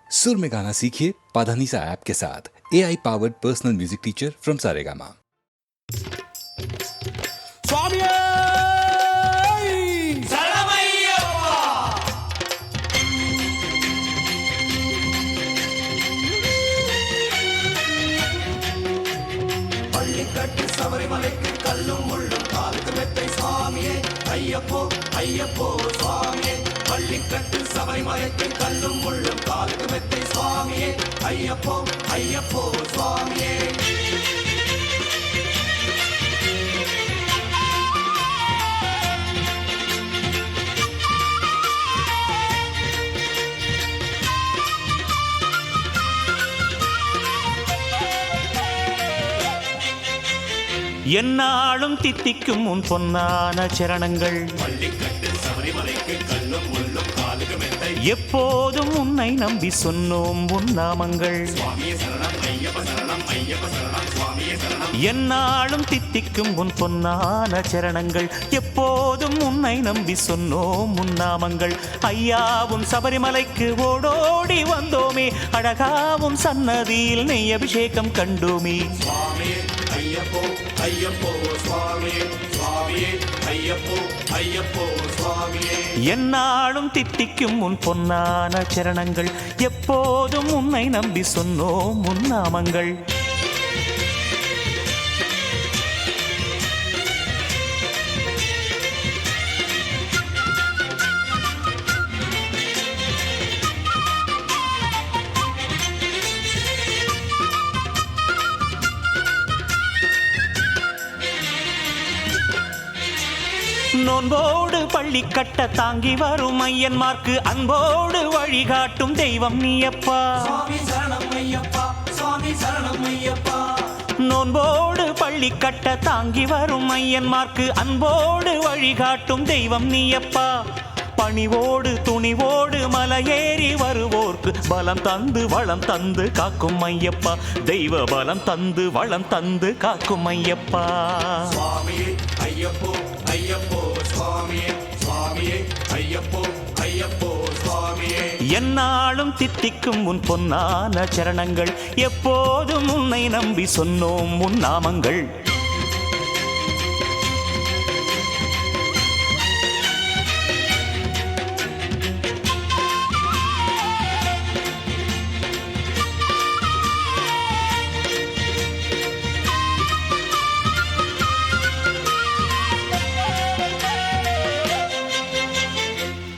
सुर में गाना सीखिए पाधानीसा ऐप के साथ AI powered personal music teacher from Saregama. சபரிமலைக்கு கல்லும் முள்ளும் காலுக்கு மெத்தை சுவாமியே ஐயப்போ ஐயப்போ சுவாமியே பள்ளிக்கட்டு சபரிமலைக்கு கல்லும் முள்ளும் காலுக்கு மெத்தை சுவாமியே ஐயப்போ ஐயப்போ சுவாமியே என்னாலும் தித்திக்கும் உன் பொன்னான சரணங்கள் எப்போதும் உன்னை நம்பி சொன்னோம் உன் நாமங்கள். என்னாலும் தித்திக்கும் உன் பொன்னான சரணங்கள் எப்போதும் உன்னை நம்பி சொன்னோம் உன் நாமங்கள். ஐயாவும் சபரிமலைக்கு ஓடோடி வந்தோமே, அழகாவும் சன்னதியில் நெய் அபிஷேகம் கண்டோமே. ஐயப்போ ஐயப்போ சுவாமியே சுவாமியே ஐயப்போ ஐயப்போ சுவாமியே. என்னாலும் தித்திக்கும் உன் பொன்னான சரணங்கள் எப்போதும் உன்னை நம்பி சொன்னோம் உன் நாமங்கள். நோன்போடு பள்ளி கட்ட தாங்கி வரும் ஐயன்மார்க்கு அன்போடு வழிகாட்டும் தெய்வம் நீயப்பா. நோன்போடு பள்ளி கட்ட தாங்கி வரும் ஐயன்மார்க்கு அன்போடு வழிகாட்டும் தெய்வம் நீயப்பா. பணிவோடு துணிவோடு மலையேறி வருவோர்க்கு பலம் தந்து வளம் தந்து காக்கும் ஐயப்பா. தெய்வ பலம் தந்து வளம் தந்து காக்கும் ஐயப்பா. ஐயப்போ ஐயப்போ சுவாமியே சுவாமியே ஐயப்போ ஐயப்போ சுவாமியே. என்னாலும் தித்திக்கும் உன் பொன்னான சரணங்கள் எப்போதும் உன்னை நம்பி சொன்னோம் உன் நாமங்கள்.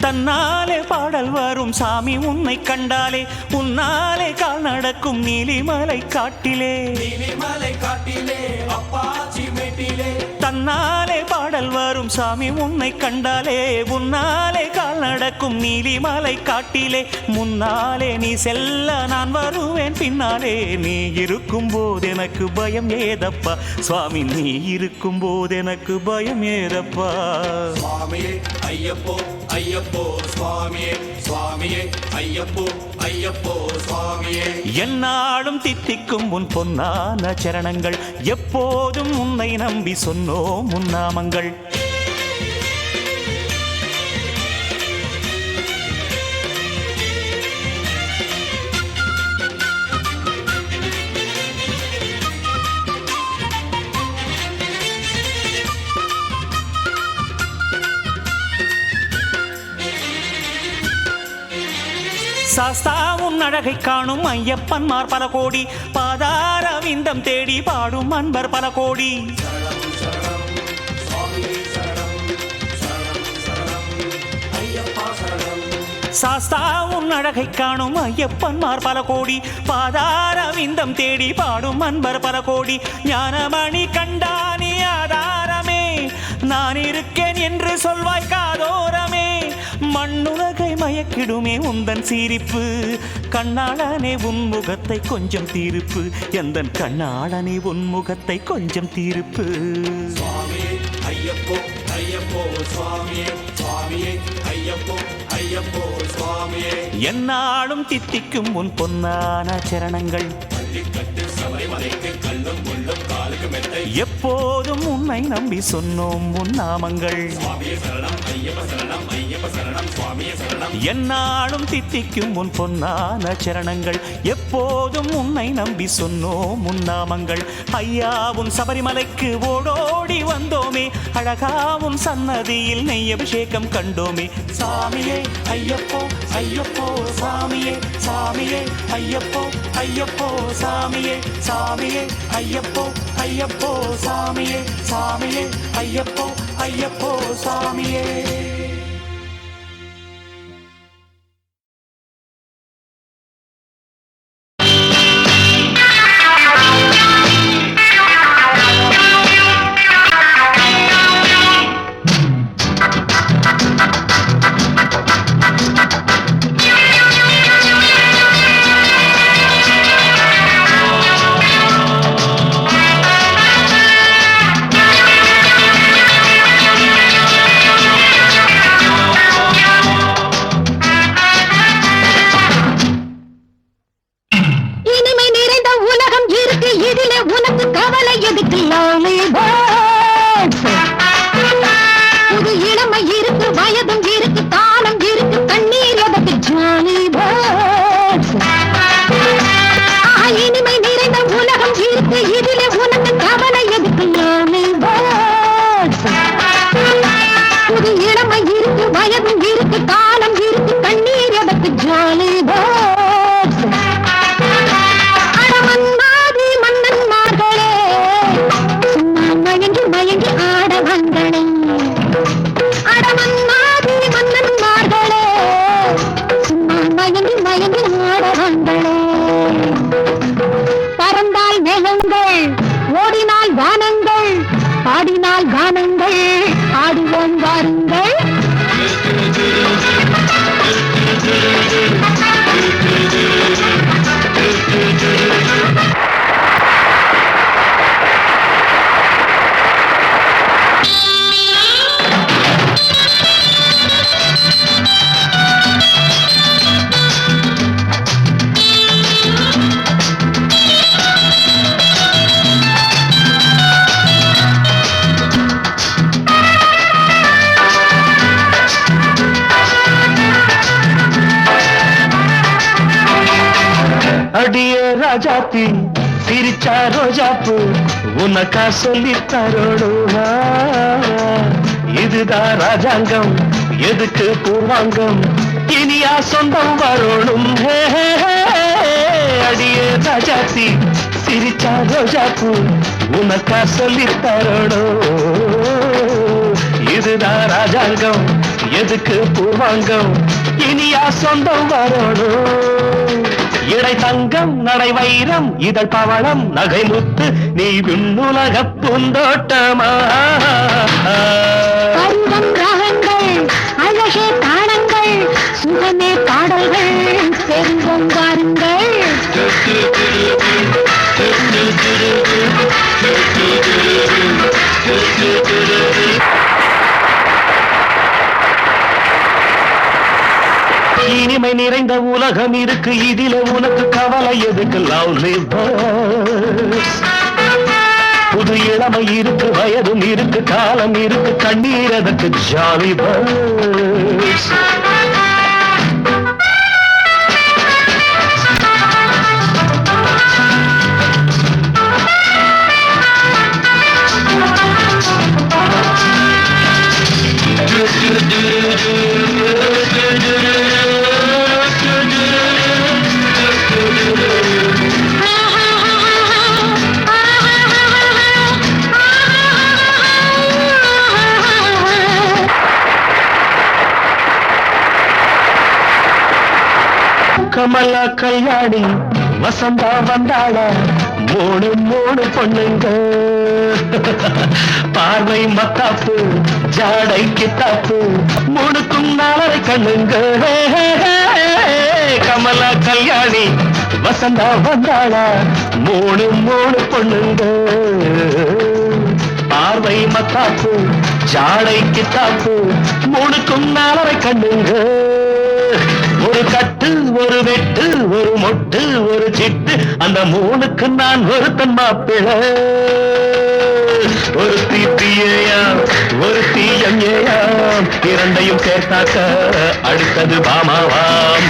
தன்னாலே பாடல் வரும் சாமி உன்னை கண்டாலே, உன்னாலே கால் நடக்கும் நீலிமலை காட்டிலே. நீலிமலை காட்டிலே அப்பாச்சி மேட்டிலே. தன்னாலே பாடல் வரும் சாமி உன்னை கண்டாலே, உன்னாலே கால் நடக்கும் நீலிமலை காட்டிலே. முன்னாலே நீ செல்ல நான் வருவேன் பின்னாலே, நீ இருக்கும் போது எனக்கு பயம் ஏதப்பா. சுவாமி நீ இருக்கும் போது எனக்கு பயம் ஏதப்பா. சுவாமியே ஐயப்போ ஐயப்போ சுவாமியே சுவாமியே ஐயப்போ ஐயப்போ சுவாமியே. என்னாலும் தித்திக்கும் உன் பொன்னான சரணங்கள் எப்போதும் உன்னை நம்பி சொன்னோம் உன் நாமங்கள். சாஸ்தா உன் அழகை காணும் ஐயப்பன்மார் பல கோடி, பாதார விந்தம் தேடி பாடும் அன்பர் பல கோடி. சாஸ்தா உன் அழகை காணும் ஐயப்பன்மார் பல கோடி, பாதார விந்தம் தேடி பாடும் அன்பர் பல கோடி. ஞானமணி கண்டானி ஆதாரமே, நான் இருக்கேன் என்று சொல்வாய் காதோரமே. மண்ணுலகை மயக்கிடுமே உந்தன் சிரிப்பு, கண்ணாளனே உன் முகத்தை கொஞ்சம் தீர்ப்பு. எந்தன் கண்ணாளனே உன் முகத்தை கொஞ்சம் தீர்ப்பு. சுவாமியே ஐயப்போ ஐயப்போ சுவாமியே சுவாமியே ஐயப்போ ஐயப்போ சுவாமியே. என்னாலும் தித்திக்கும் உன் பொன்னான சரணங்கள் பள்ளிக்கட்டு சபரிமலைக்கு கல்லும் முள்ளும் காலுக்கு மெத்தை எப்போதும் உன்னை நம்பி சொன்னோம் உன் நாமங்கள். என்னாலும் தித்திக்கும் உன் பொன்னான சரணங்கள். எப்போதும் உன்னை நம்பி சொன்னோம் உன் நாமங்கள். ஐயா உன் சபரிமலைக்கு ஓடோடி வந்தோமே, அழகாவும் சன்னதியில் நெய் அபிஷேகம் கண்டோமே. சாமியே ஐயப்போ ஐயப்போ சாமியே, சாமியே ஐயப்போ ஐயப்போ சாமியே, சாமியே ஐயப்போ ஐயப்போ சாமியே, சாமியே ஐயப்போ ஐயப்போ சாமியே. ராஜாத்தி சிரிச்சா ரோஜாப்பு உனக்கா சொல்லி தரோடுவா. இதுதான் ராஜாங்கம், எதுக்கு பூர்வாங்கம், இனியா சொந்தம் வரணும். அடியே ராஜாத்தி சிரிச்சா ரோஜாப்பு உனக்கா சொல்லி தரோடும். இதுதான் ராஜாங்கம், எதுக்கு பூர்வாங்கம், இனியா சொந்தம் வரணும். இடை தங்கம் நடை வைரம் இதழ் பவளம் நகை முத்து நீ விண்ணுலக பூந்தோட்டமா. ராகங்கள் அழகே தாளங்கள் சுகமே பாடல்கள் பெருங்கொங்காருங்கள். இனிமை நிறைந்த உலகம் இருக்கு, இதில உனக்கு கவலை எதுக்கு? Lovely birds. புது இளமை இருக்கு, வயதும் இருக்கு, காலம் இருக்கு, கண்ணீர் அதற்கு ஜாலி பேர்ட்ஸ். கமலா கல்யாணி வசந்தா வந்தாள மூணு மூணு பொண்ணுங்க. பார்வை மத்தாப்பு ஜாடை கித்தாப்பு மூணுக்கும் நாளரை கண்ணுங்க. கமலா கல்யாணி வசந்தா வந்தாள மூணு மூணு பொண்ணுங்க. பார்வை மத்தாப்பு ஜாடை கித்தாப்பு மூணுக்கும் நாளரை கண்ணுங்க. ஒரு கட்டு ஒரு வெட்டு ஒரு மொட்டு ஒரு சிட்டு அந்த மூணுக்கு நான் ஒருத்தன் மாப்பிள்ளை. ஒருத்தி பிஏயாம் ஒருத்தி எம்ஏயாம் இரண்டையும் சேர்த்தாக்க அடுத்தது பாமாவாம்.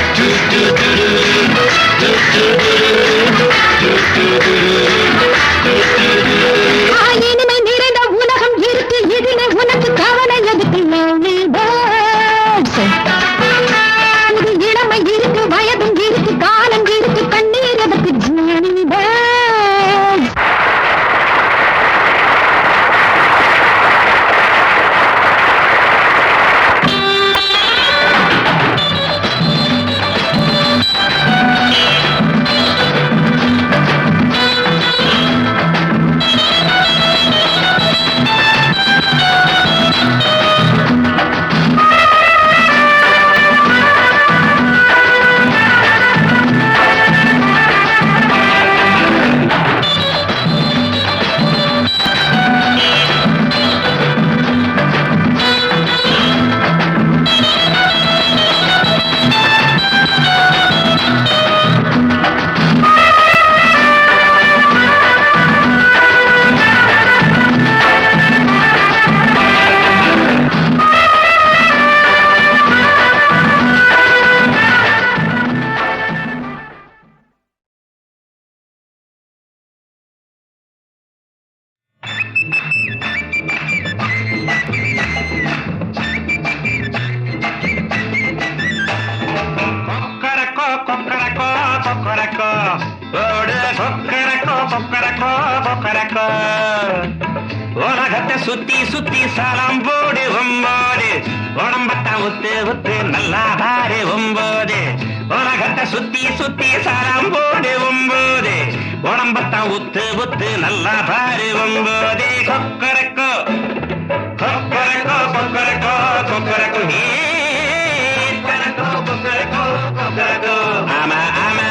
இனிமை நிறைந்த உலகம் இருக்கு இதிலே உனக்கு கவலை எதுக்கு lonely birds. புது இளமை இருக்கு வயதும் இருக்கு காலம் இருக்கு கண்ணீர் எதுக்கு Johnny birds. உலகத்தை சுத்தி சுத்தி சலம் போடு ஒம்போது உடம்பத்தான் உத்து உத்து நல்லா பாரு ஒம்போது உலகத்தை சுத்தி சுத்தி சலம் போடு ஒம்போது உடம்பத்தான் உத்து உத்து நல்லா பாரு ஒம்போது கொக்கரக்கோ கொக்கரக்கோ கொக்கரக்கோ கொக்கரக்கோ கொக்கரக்கோ கொக்கரக்கோ ஆமா ஆமா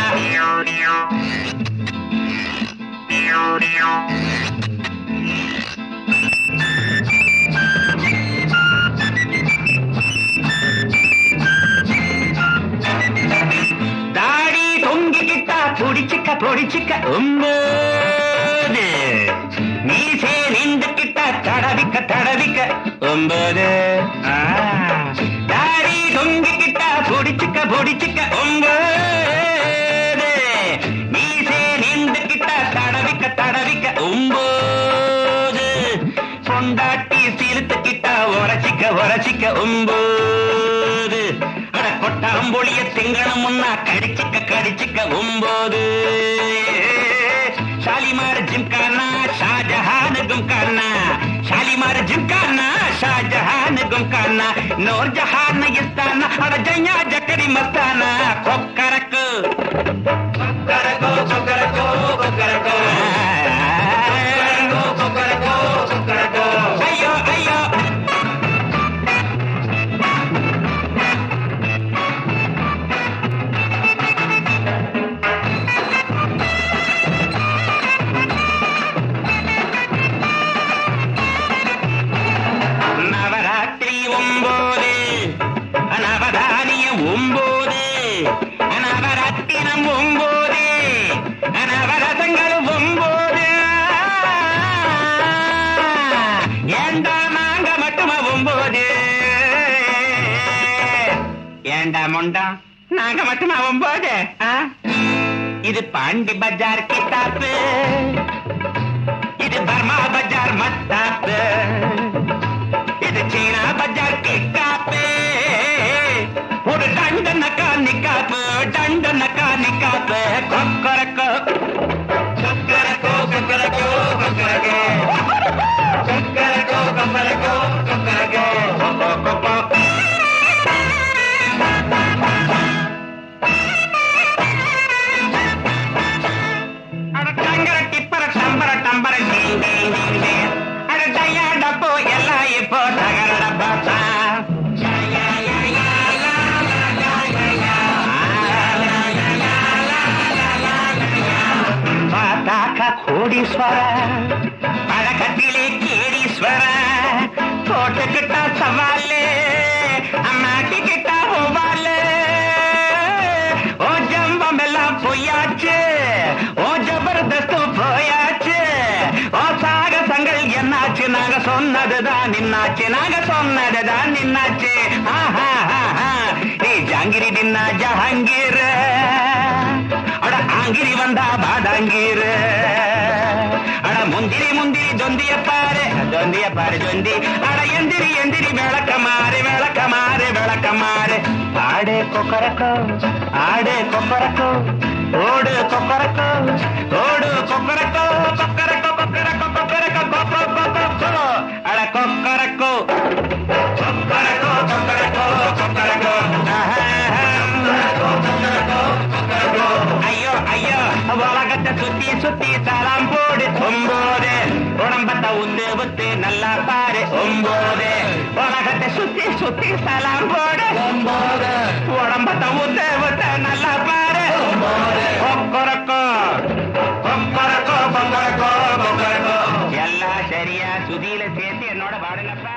தாடி தொங்கிக்கிட்டா பொடிச்சுக்க பொடிச்சுக்க ஒன்பது மீசே நின்றுக்கிட்டா தடவிக்க தடவிக்க ஒன்பது தாடி தொங்கிக்கிட்டா பொடிச்சுக்க பொடிச்சுக்க ஒன்பது மீசே நின்றுக்கிட்டா தடவிக்க தடவிக்க ஒன்பது கொண்டாட்டி சிறுத்துக்கிட்டா உரச்சிக்க உரச்சிக்க ஒன்பது கொட்டாம்பொழிய திங்கணும் முன்னா கடிச்சிக்க கடிச்சிக்க ஒன்பது ஷாலிமார் ஜிம்கானா ஷாஜஹான் கும்கானா ஷாலிமார் ஜிம்கானா ஷாஜஹான் கும்கானா நூர் ஜஹான் இஸ்தானா அட ஜையா ஜக்கரி மஸ்தானா கொக்கரக்கு கொக்கரக்கோ கொக்கரக்கோ கொக்கரக்கோ கொக்கரக்கோ கொக்கரக்கோ ஐயோ ஐயோ நவராத்திரி ஒம்போது நவதானியம் ஒம்போது நவராத்திரம் ஒம்போது நவரசங்கள் ஒம்போது ஏண்டா நாங்க மட்டுமா ஒம்போது ஏண்டா மொண்டா நாங்க மட்டுமா ஒம்போது இது பாண்டி பஜார் கிட்டாப்பு இது பர்மா பஜார் மத்தாப்பு இது சீனா பஜார் கிட்டாப்பு ஒரு டண்டனக்கா நிக்காப்பு டண்டனக்கா நிக்காப்பு கொக்கரக்கோ கொக்கரக்கோ கொக்கரக்கோ கொக்கரக்கோ கொக்கரக்கோ கொக்கரக்கோ கொக்கரக்கோ கொக்கரக்கோ கோடீஸ்வர பழக்கத்திலே கேடீஸ்வர போட்டுக்கிட்டா சவாலே அம்மாக்கிக்கிட்டா ஒவ்வாலே ஓ ஜம்பம் எல்லாம் பொய்யாச்சு ஓ ஜபர்தஸ்து போயாச்சு ஓ சாகசங்கள் என்ன சொன்னதுதான் நின்னாச்சு நாங்க சொன்னதுதான் நின்னாச்சு நீ ஜாங்கிரி தின்னா ஜஹாங்கீர் அட ஆங்கிரி வந்தா பாதாங்கீர் அட முந்திரி முந்திரி தொந்திய பாரு தொந்தி அட எந்திரி எந்திரி விளக்கமாறு விளக்கமாறு ஆடே கொக்கரக்கோ ஆடே கொக்கரக்கோ ஓடு கொக்கரக்கோ ஓடு கொக்கரக்கோ கொக்கரக்கோ கொக்கரக்கோ கொக்கரக்கோ கொக்கரக்கோ அட கொக்கரக்கோ கொக்கரக்கோ கொக்கரக்கோ கொக்கரக்கோ ஐயோ ஐயோ உலகத்தை சுத்தி சுத்தி சலாம் போடு ஒம்போது உடம்பத்தை உத்து நல்லா பாரு ஒம்போது உலகத்தை சுத்தி சுத்தி சலாம் போடு ஒம்போது உடம்பத்தை உத்து நல்லா பாரு கொக்கரக்கோ கொக்கரக்கோ கொக்கரக்கோ கொக்கரக்கோ எல்லாம் சரியா சுதியில சேர்த்து என்னோட பாடுங்கப்பா.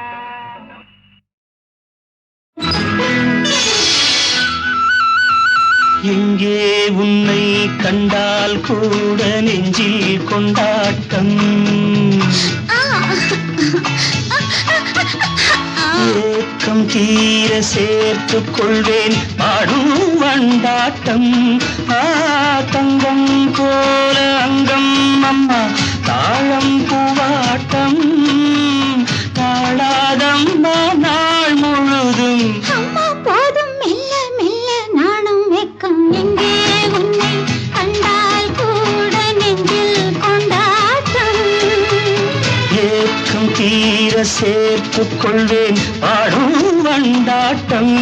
எங்கே உன்னை கண்டால் கூட நெஞ்சில் கொண்டாட்டம் ஏக்கம் தீர சேர்த்துக் கொள்வேன் பாடும் வண்டாட்டம் தங்கம் போல அங்கம் அம்மா தாளம் பூவாட்டம் தாழாதம்மா நாள் முழுதும் அம்மா போதும் மெல்ல மெல்ல நாணம் வெக்கம் எங்கே உன்னை கண்டால் கூட நெஞ்சில் கொண்டாட்டம் ஏக்கம் தீர சேர்த்துக் கொள்வேன் பாடும் வண்டாட்டம்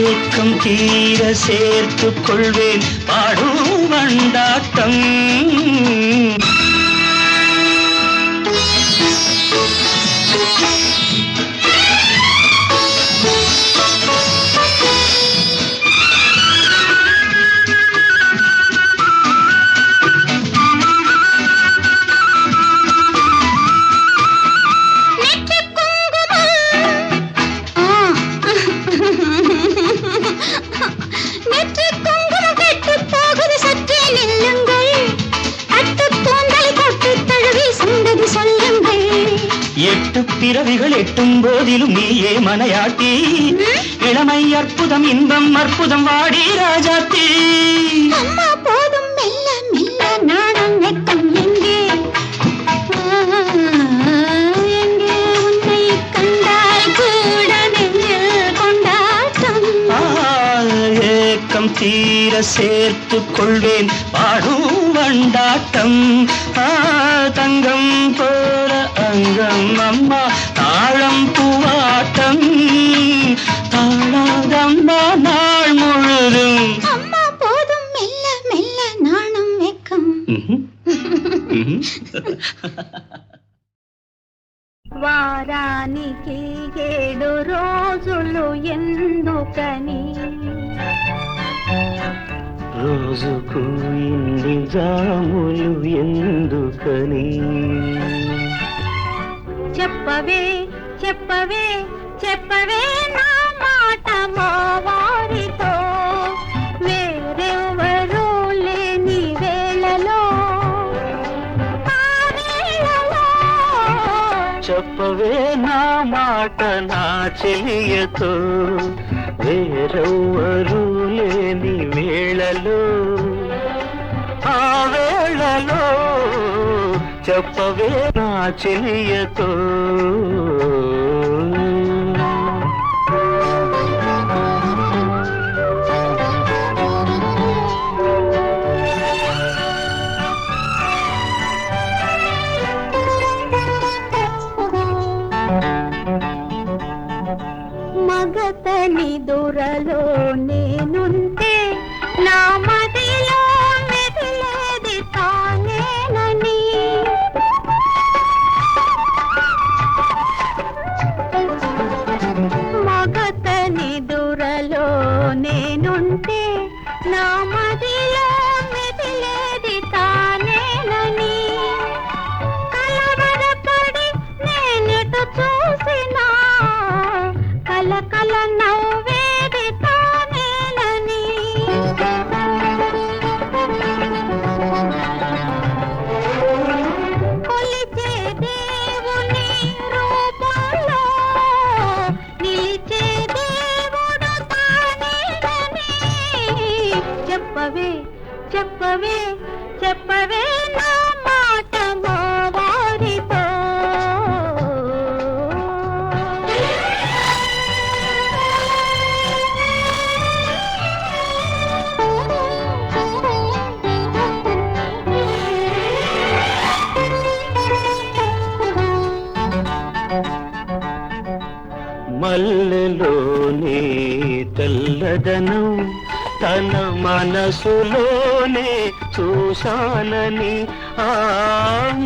ஏக்கம் தீர சேர்த்துக் கொள்வேன் பாடும் வண்டாட்டம் எட்டு பிறவிகள் எட்டும் போதிலும் நீயே மனையாட்டி இளமை அற்புதம் இன்பம் அற்புதம் வாடி ராஜாத்தி அம்மா போதும் மெல்ல மெல்ல நாணம் வெக்கம் எங்கே எங்கே உன்னை கண்டால் கூட நெஞ்சில் கொண்டாட்டம் ஏக்கம் தீர சேர்த்துக் கொள்வேன் பாடும் வண்டாட்டம் தங்கம் போல அங்கம் அம்மா தாளம் பூவாட்டம் தாழாதம்மா நாள் முழுதும் அம்மா போதும் மெல்ல மெல்ல நாணம் வெக்கம் వారానికి 7 రోజులు ఎందుకని రోజుకు ఇన్ని జాములు ఎందుకని చెప్పవే చెప్పవే చెప్పవే నా మాట మా వారితో వేరెవరూ లేని వేళలో చెప్పవే నా మాట నా చెలియతో వేరెవ్వరూ లేని వేళలో ఆ వేళలో చెప్పవే నా చెలియతో మగతని దొరలో నేనుంటే నా మదిలో మెదిలేది తానేనని మగతని దొరలో నేనుంటే నా మదిలో మెదిలేది తానేనని కలవరపడి నేనెటు చూసినా కల నవ్వేది తానేనని కొలిచే దేవుని రూపంలో నిలిచే దేవుడు తానేనని చెప్పవే చెప్పవే చెప్పవే నా మాట మా వారితో మల్లెలోని తెల్లదనం తన మనసులోనే చూశానని ఆ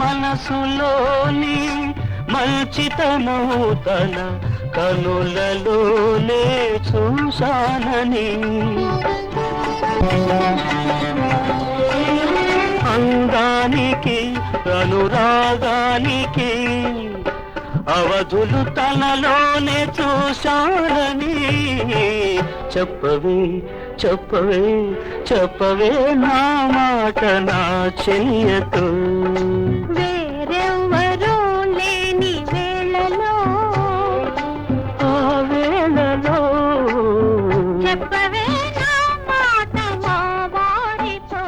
మనసులోని మంచితనం తన కనులలోనే చూశానని అందానికి అనురాగానికి అవధులు తనలోనే చూశానని చెప్పవే చెప్పవే చెప్పవే నా మాట నా చెయ్యతో వేరెవ్వరూ లేని వేళలో ఆ వేళలో చెప్పవే నా మాట మా వారితో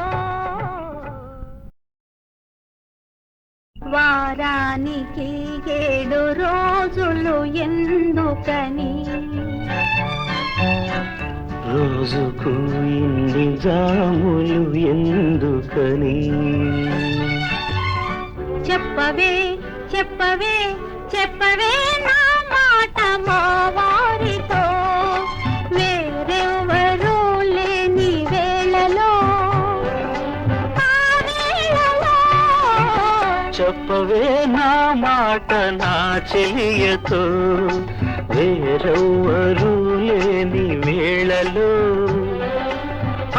వారానికి 7 రోజులు ఎందుకని రోజుకు ఇన్ని జాములు ఎందుకని చెప్పవే చెప్పవే చెప్పవే నా మాట మా వారితో వేరెవ్వరూ లేని వేళలో ఆ వేళలో చెప్పవే నా మాట నా చెలియతో వేరెవ్వరూ లేని వేళలో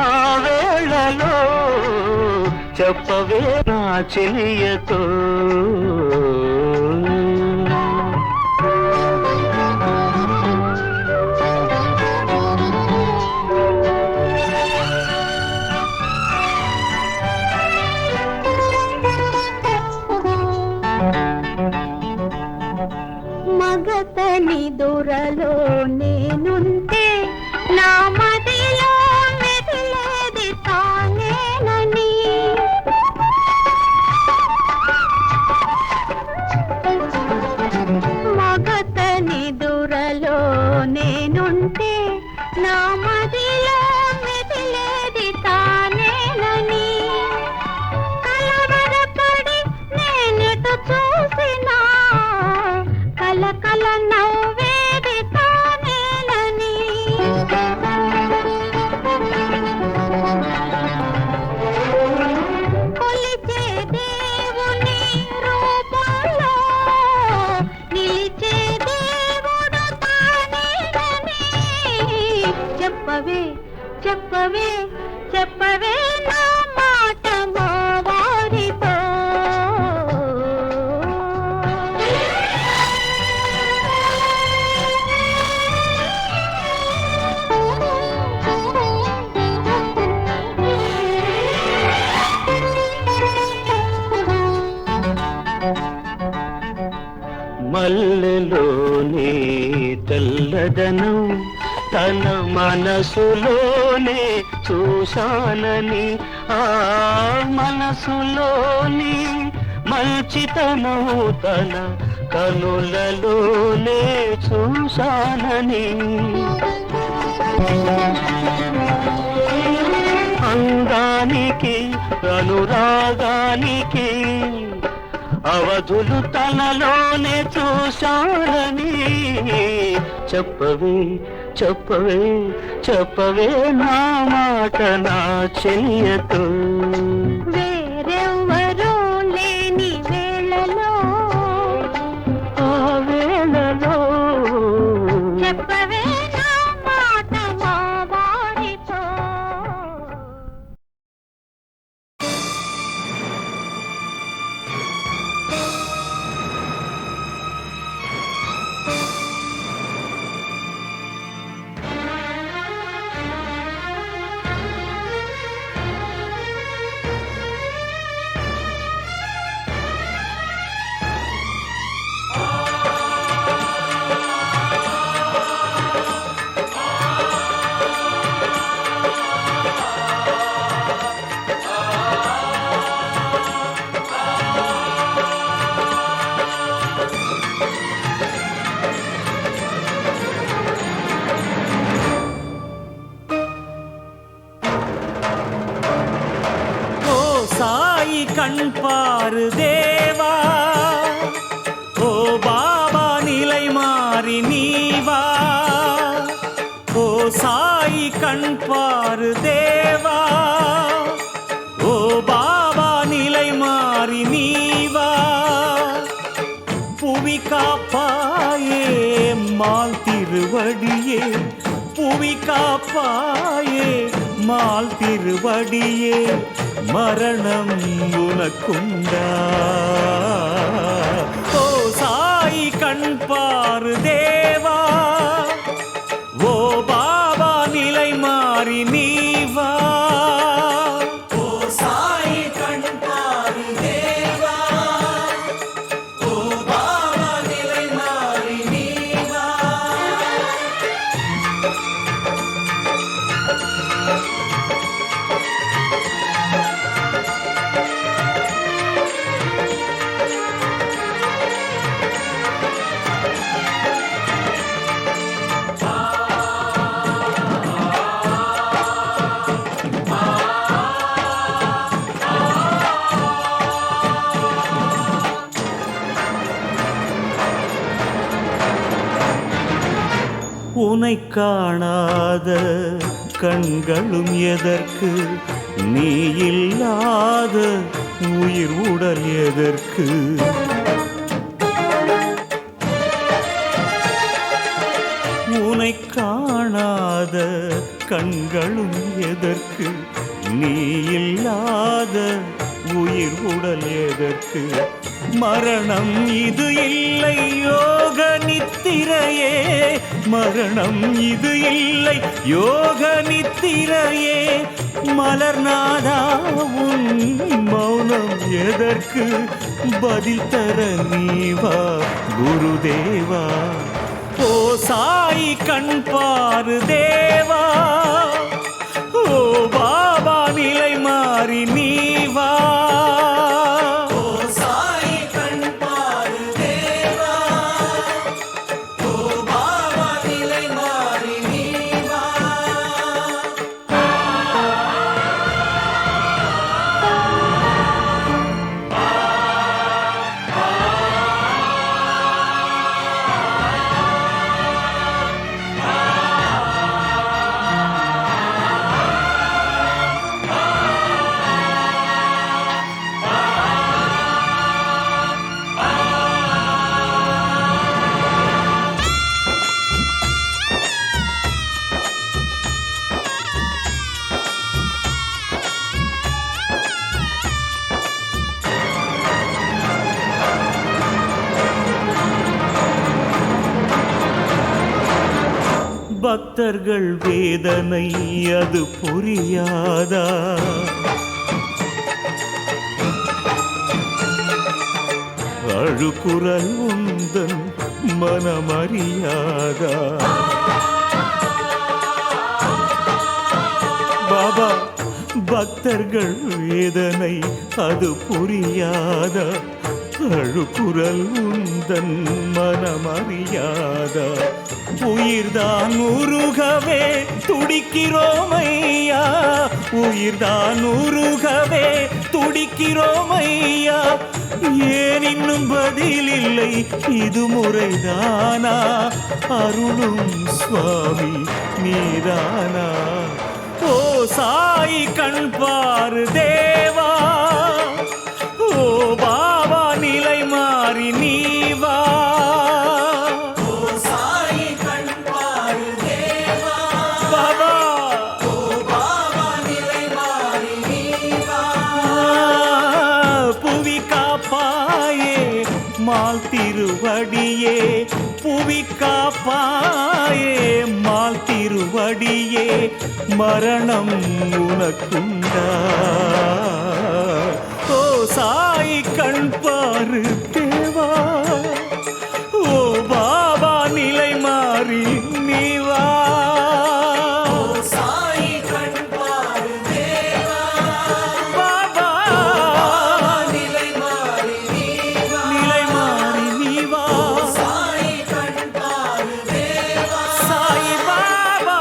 ఆ వేళలో చెప్పవే నా చెలియతో మగతని దొరలో నేనుంటే నా మదిలో మెదిలేది తానేనని మగతని దొరలో నేనుంటే నా మదిలో మెదిలేది తానేనని కలవరపడి నేనెటు చూసినా కల నవ్వేది తానేనని కొలిచే దేవుని రూపంలో నిలిచే దేవుడు తానేనని చెప్పవే చెప్పవే చెప్పవే నా మాట మా వారితో మల్లెలోని తెల్లదనం తన మనసులోనే చూశానని ఆ మనసులోని మంచితనం తన కనులలోనే చూశానని అందానికి అనురాగానికి అవధులు తనలోనే చూశాడని చెప్పవే చెప్పవే చెప్పవే నా మాట నా చెయ్యతో వేరెవ్వరూ లేని వేళలో ఆ వేళలో చెప్పవే నా మాట మా వారితో. சாயி கண் பாரு தேவா, ஓ பாபா நிலை மாறி நீவா. ஓ சாயி கண் பாரு தேவா, ஓ பாபா நிலை மாறி நீவா. புவி காப்பாயே மால் திருவடியே, புவி காப்பாயே மால் திருவடியே. மரணம் உனக்குண்டா? ஓ சாயி கண் பாரு தேவா, ஓ பாபா நிலை மாறி நீவா. ஓ சாயி கண் பாரு தேவா, ஓ பாபா நிலை மாறி நீவா. உனை காணாத கண்களும் எதற்கு, நீ இல்லாத உயிர் உடல் எதற்கு. உனை காணாத கண்களும் எதற்கு, நீ இல்லாத உயிர் உடல் எதற்கு. மரணம் இது இல்லை யோக நித்திரையே, மரணம் இது இல்லை யோக நித்திரையே. மலர்நாதா உன் மௌனம் எதற்கு, பதில் தர நீவா குருதேவா. ஓ சாயி கண் பாரு தேவா, ஓ பாபா நிலை மாறி நீவா. பக்தர்கள் வேதனை அது புரியாதா? அழுக்குரல் உந்தன் மனமறியாதா? பாபா பக்தர்கள் வேதனை அது புரியாதா? அழுக்குரல் உந்தன் மனமறியாதா உயிர்தான் உருகவே துடிக்கிறோமையா உயிர்தான் உருகவே துடிக்கிறோமையா ஏன் இன்னும் பதில் இல்லை இது முறைதானா அருளும் சுவாமி நீதானா ஓ சாய் கண் பாரு தேவா ஓ பாபா நிலை மாறி நீ வா ஓ சாய் கண் பாரு தேவா பாபா ஓ பாபா நிலை மாறி நீ வா புவி காப்பாயே மால் திருவடியே புவி காப்பாயே மால் திருவடியே மரணம் உனக்குண்டா ஓ சாய் கண் பாரு தேவா ஓ பாபா நிலை மாறி நீ வா சாய் கண் பாரு தேவா பாபா நிலை மாறி நீ வா நிலை மாறி நீ வா சாய் கண் பாரு தேவா சாய் பாபா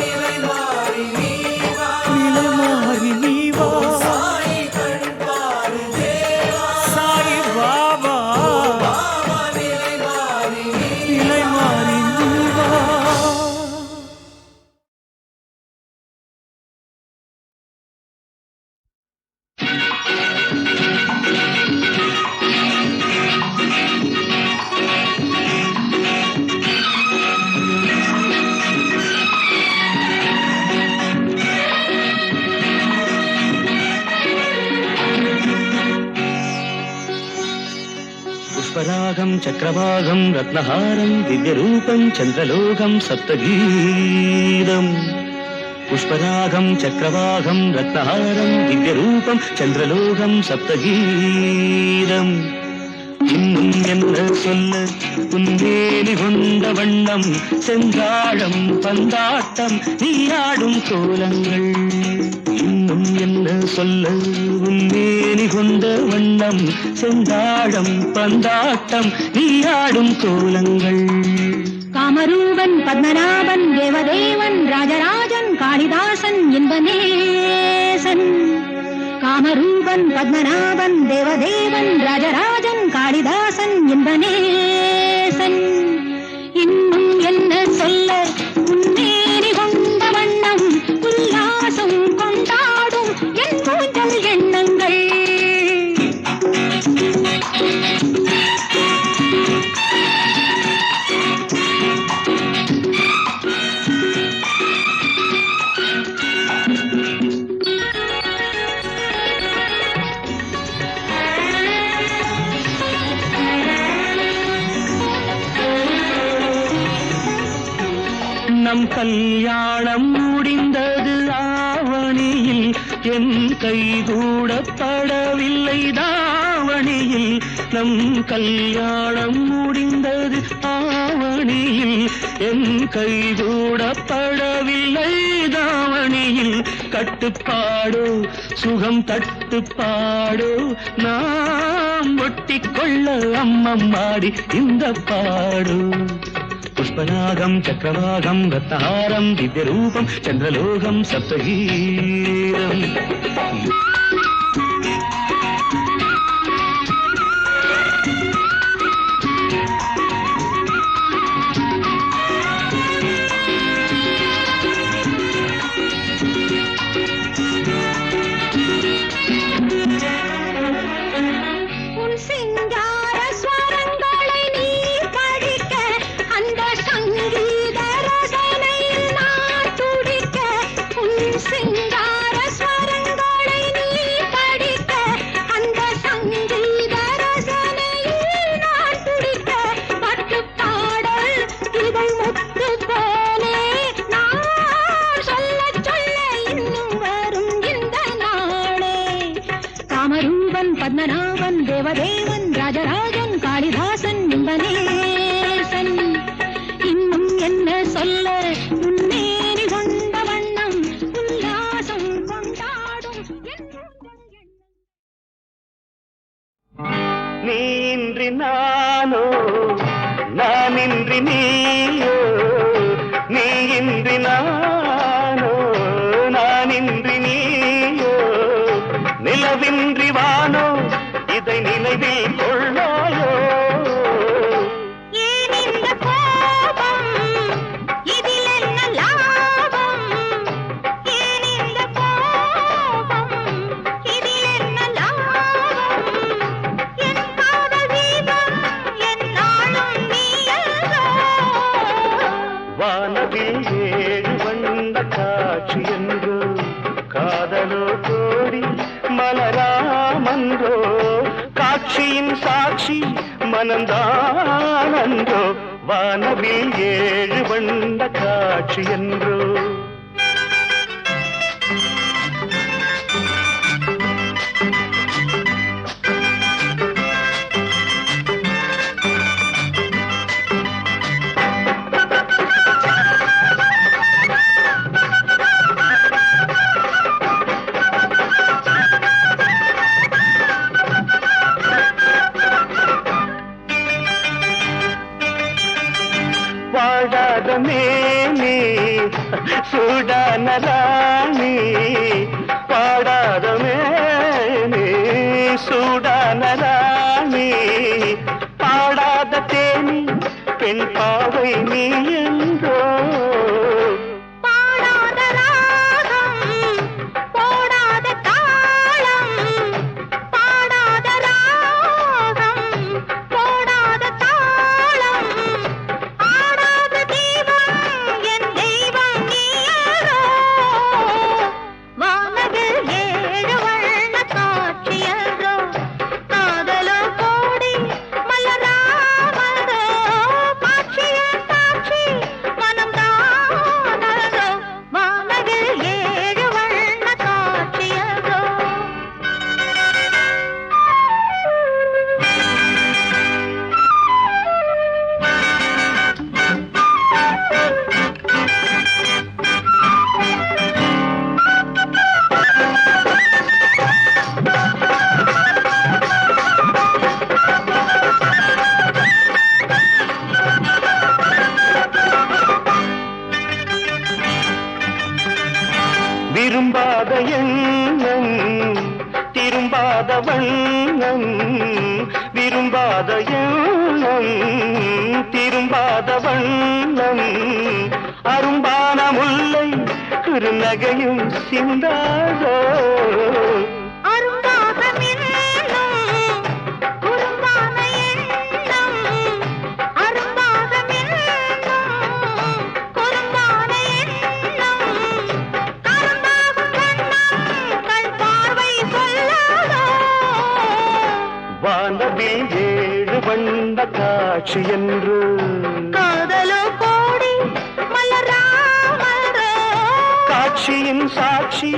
நிலை மாறி நீ வா நிலை மாறி நீ வா சாய் கண் பாரு தேவா சாய் பாபா பாபா நிலை மாறி நீ வா पुष्परागं चक्रवागं रत्नहारं दिव्यरूपं चन्द्रलोकं सप्तगीतम् पुष्परागं चक्रवागं रत्नहारं दिव्यरूपं चन्द्रलोकं सप्तगीतम् இன்னும் என்ன சொல்ல உன்வேலி கொண்ட வண்ணம் செந்தாழம் பந்தாட்டம் நீயாடும் கோலங்கள் இன்னும் என்ன சொல்ல உன்வேலி கொண்ட வண்ணம் செந்தாழம் பந்தாட்டம் நீயாடும் கோலங்கள் காமரூபன் பத்மநாபன் தேவதேவன் ராஜராஜன் காளிதாசன் என்பனேசன் காமரூபன் பத்மநாபன் தேவதேவன் ராஜராஜன் காளிதாசன் என்பனேசன் இன்னும் என்ன சொல்ல உன்னேறி கொண்ட வண்ணம் உல்லாசம் கொண்டாடும் என் கூந்தல் எண்ணங்கள் நம் கல்யாணம் முடிந்தது ஆவணியில் என் கைகூடப்படவில்லை தாவணியில் நம் கல்யாணம் முடிந்தது ஆவணியில் என் கைகூடப்படவில்லை தாவணியில் கட்டுப்பாடோ சுகம் தட்டுப்பாடோ நாம் ஒட்டிக்கொள்ள அம்மம்மாடி இந்த பாடு पुष्पनागं चक्रवागं रत्नहारं दिव्यरूपं चन्द्रलोकं सप्तगीतम् பத்மநாபன் தேவதேவன் ராஜராஜன் காளிதாசன் என்பனேசன் இன்னும் என்ன சொல்ல உன்னேறி கொண்ட வண்ணம் உல்லாசம் கொண்டாடும் என் நீயின்றி நானோ நானின்றி நீயோ நீயின்றி நானோ நானின்றி நீயோ நிலவின்றி வானோ இதை நினைவில் கொள்ளாயோ வானவில் ஏழு வண்ண காட்சி என்றோ காதலோ கோடி மலராமன்றோ காட்சியின் சாட்சி மனந்தானன்றோ வானவில் ஏழு வண்ண காட்சி என்றோ வாடாத மேனி சூடான ராணி பாடாத மேனி சூடான ராணி பாடாத தேனி பெண் பாவை நீ என்றோ விரும்பாத எண்ணம் திரும்பாத வண்ணம் விரும்பாத எண்ணம் திரும்பாத வண்ணம் அரும்பான முல்லை குறுநகையும் சிந்தாதோ வானவில் ஏழு வண்ண காட்சி என்று காதலோ கோடி மலராமரோ காட்சியின் சாட்சி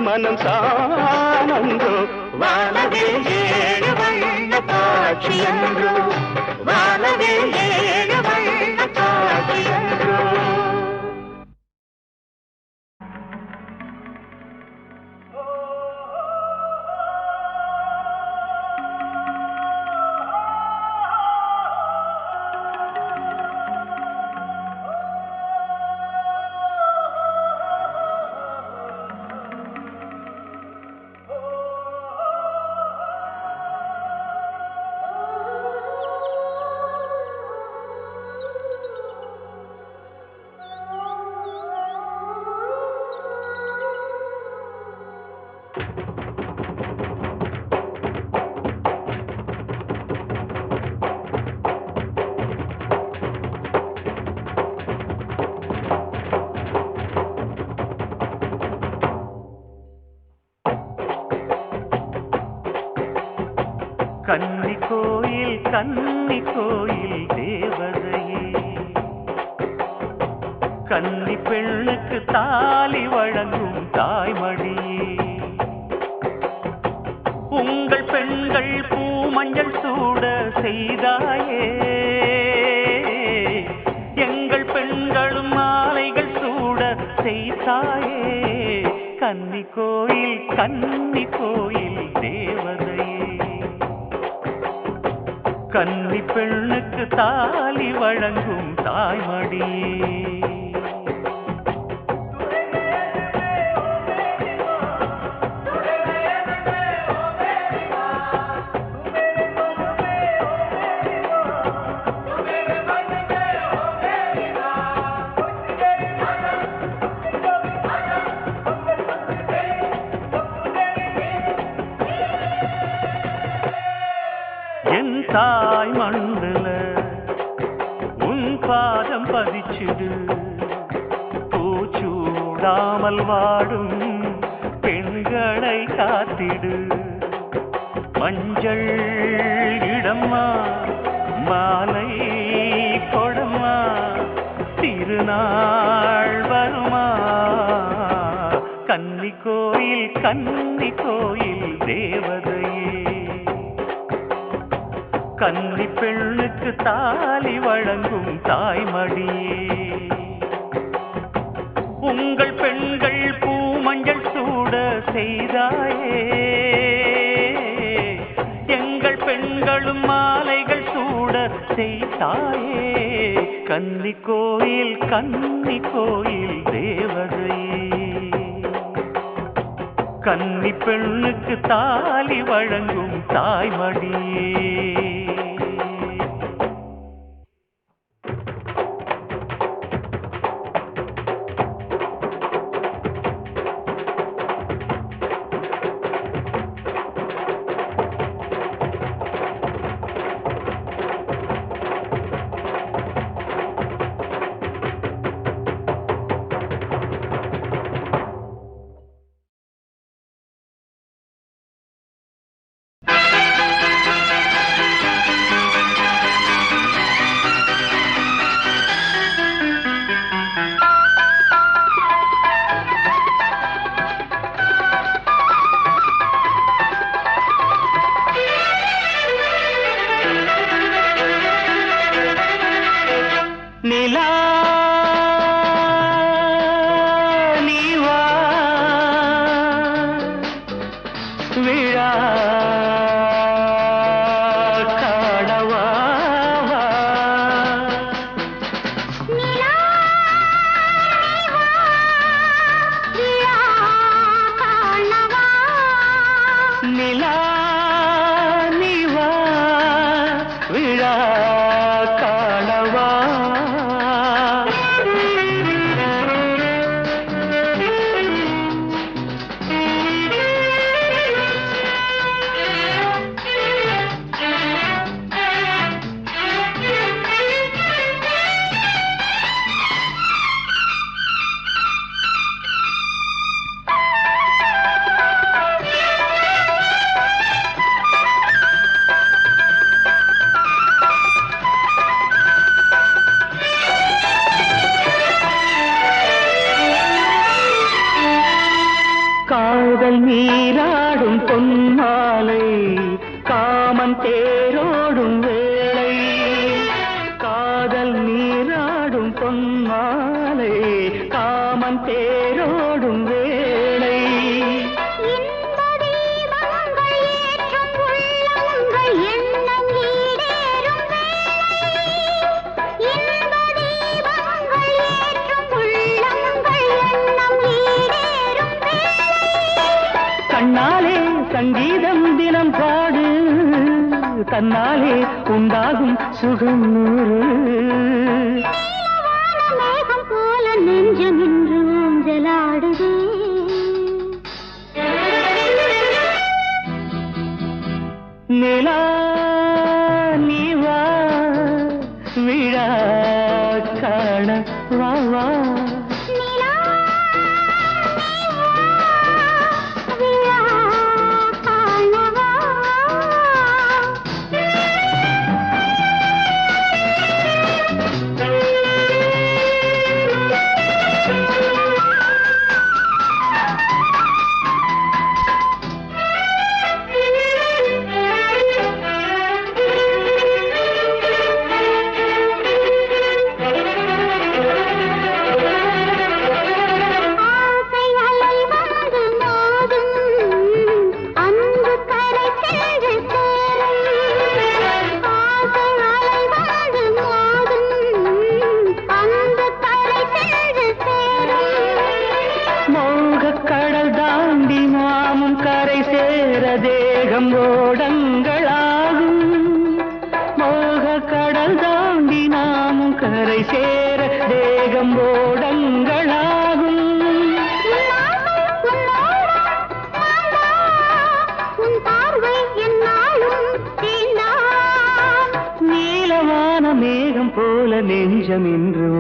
மனம் தானந்தோ வானவில் ஏழு வண்ண காட்சி என்று வானவில் ஏழு வண்ண காட்சி என்று கன்னி கோயில் தேவதையே கன்னி பெண்ணுக்கு தாலி வழங்கும் தாய்மடியே உங்கள் பெண்கள் பூமஞ்சள் சூட செய்தாயே எங்கள் பெண்களும் மாலைகள் சூட செய்தாயே கன்னி கோயில் தேவதையே கன்னி பெண்ணுக்கு தாலி வழங்கும் தாய்மடியே என் தாய் மண்ணுல உன் பாதம் பதிச்சுடு பூச்சூடாமல் வாடும் பெண்களை காத்திடு மஞ்சள் இடம்மா மாலை கொடம்மா திருநாள் வருமா கன்னி கோயில் தேவதையே கன்னி பெண்ணுக்கு தாலி வழங்கும் தாய்மடியே உங்கள் பெண்கள் பூமஞ்சள் சூட செய்தாயே எங்கள் பெண்களும் மாலைகள் சூட செய்தாயே கன்னி கோயில் தேவதையே கன்னி பெண்ணுக்கு தாலி வழங்கும் தாய்மடியே காதல் நீராடும் பொன்மாலை காமன் தேரோடும் வேளை காதல் நீராடும் பொன்மாலை காமன் தேரோடும் வேளை கண்ணாலே சங்கீதம் தினம் பாடு தன்னாலே உண்டாகும் சுகம் நூறு மேகம் போல நெஞ்சம் என்று ஊஞ்சலாடுதே நிலா நீ வா விழா காண வா வா தேகம் ஓடங்களாகும் மோக கடல் தாண்டி நாமும் கரை சேர தேகம் ஓடங்களாகும் உன் பார்வை என்னாலும் தீண்டாம் நீலமான மேகம் போல நெஞ்சம் இன்று